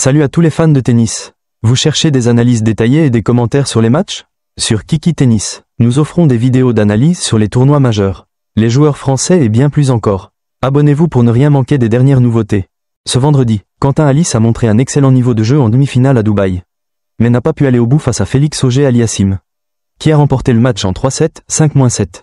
Salut à tous les fans de tennis. Vous cherchez des analyses détaillées et des commentaires sur les matchs? Sur Kiki Tennis, nous offrons des vidéos d'analyse sur les tournois majeurs, les joueurs français et bien plus encore. Abonnez-vous pour ne rien manquer des dernières nouveautés. Ce vendredi, Quentin Halys a montré un excellent niveau de jeu en demi-finale à Dubaï, mais n'a pas pu aller au bout face à Félix Auger-Aliassime, qui a remporté le match en 3-7, 5-7,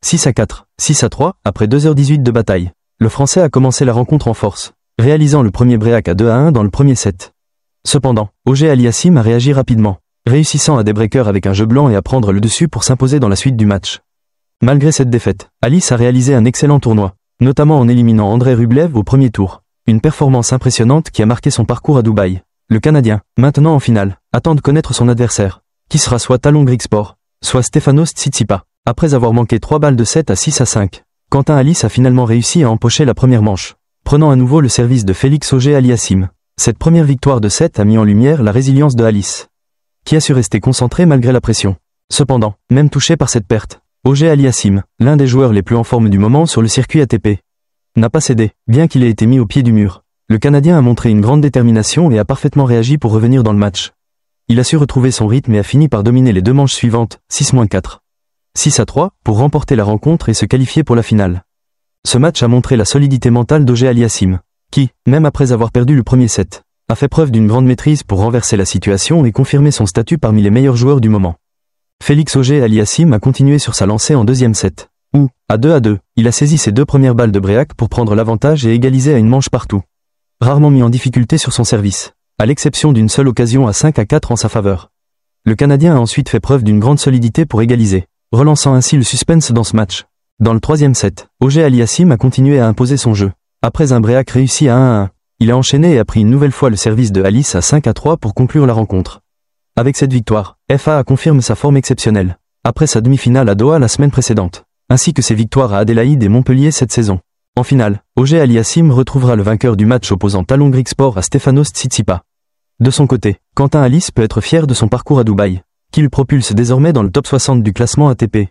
6-4, 6-3, après 2h18 de bataille. Le Français a commencé la rencontre en force, réalisant le premier break à 2-1 dans le premier set. Cependant, Auger-Aliassime a réagi rapidement, réussissant à débreaker avec un jeu blanc et à prendre le dessus pour s'imposer dans la suite du match. Malgré cette défaite, Halys a réalisé un excellent tournoi, notamment en éliminant Andrei Rublev au premier tour. Une performance impressionnante qui a marqué son parcours à Dubaï. Le Canadien, maintenant en finale, attend de connaître son adversaire, qui sera soit Talon Grigsport, soit Stefanos Tsitsipas. Après avoir manqué 3 balles de 7 à 6-5, Quentin Halys a finalement réussi à empocher la première manche, prenant à nouveau le service de Félix Auger-Aliassime. Cette première victoire de 7 a mis en lumière la résilience de Halys, qui a su rester concentré malgré la pression. Cependant, même touché par cette perte, Auger-Aliassime, l'un des joueurs les plus en forme du moment sur le circuit ATP, n'a pas cédé, bien qu'il ait été mis au pied du mur. Le Canadien a montré une grande détermination et a parfaitement réagi pour revenir dans le match. Il a su retrouver son rythme et a fini par dominer les deux manches suivantes, 6-4, 6-3, pour remporter la rencontre et se qualifier pour la finale. Ce match a montré la solidité mentale d'Auger-Aliassime, qui, même après avoir perdu le premier set, a fait preuve d'une grande maîtrise pour renverser la situation et confirmer son statut parmi les meilleurs joueurs du moment. Félix Auger-Aliassime a continué sur sa lancée en deuxième set, où, à 2-2, il a saisi ses deux premières balles de break pour prendre l'avantage et égaliser à une manche partout. Rarement mis en difficulté sur son service, à l'exception d'une seule occasion à 5-4 en sa faveur. Le Canadien a ensuite fait preuve d'une grande solidité pour égaliser, relançant ainsi le suspense dans ce match. Dans le troisième set, Auger-Aliassime a continué à imposer son jeu. Après un break réussi à 1-1, il a enchaîné et a pris une nouvelle fois le service de Halys à 5-3 pour conclure la rencontre. Avec cette victoire, FA confirme sa forme exceptionnelle, après sa demi-finale à Doha la semaine précédente, ainsi que ses victoires à Adélaïde et Montpellier cette saison. En finale, Auger-Aliassime retrouvera le vainqueur du match opposant Talon Grigsport à Stefanos Tsitsipas. De son côté, Quentin Halys peut être fier de son parcours à Dubaï, qui le propulse désormais dans le top 60 du classement ATP.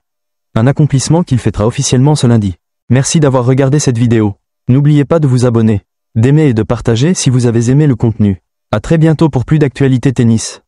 Un accomplissement qu'il fêtera officiellement ce lundi. Merci d'avoir regardé cette vidéo. N'oubliez pas de vous abonner, d'aimer et de partager si vous avez aimé le contenu. À très bientôt pour plus d'actualités tennis.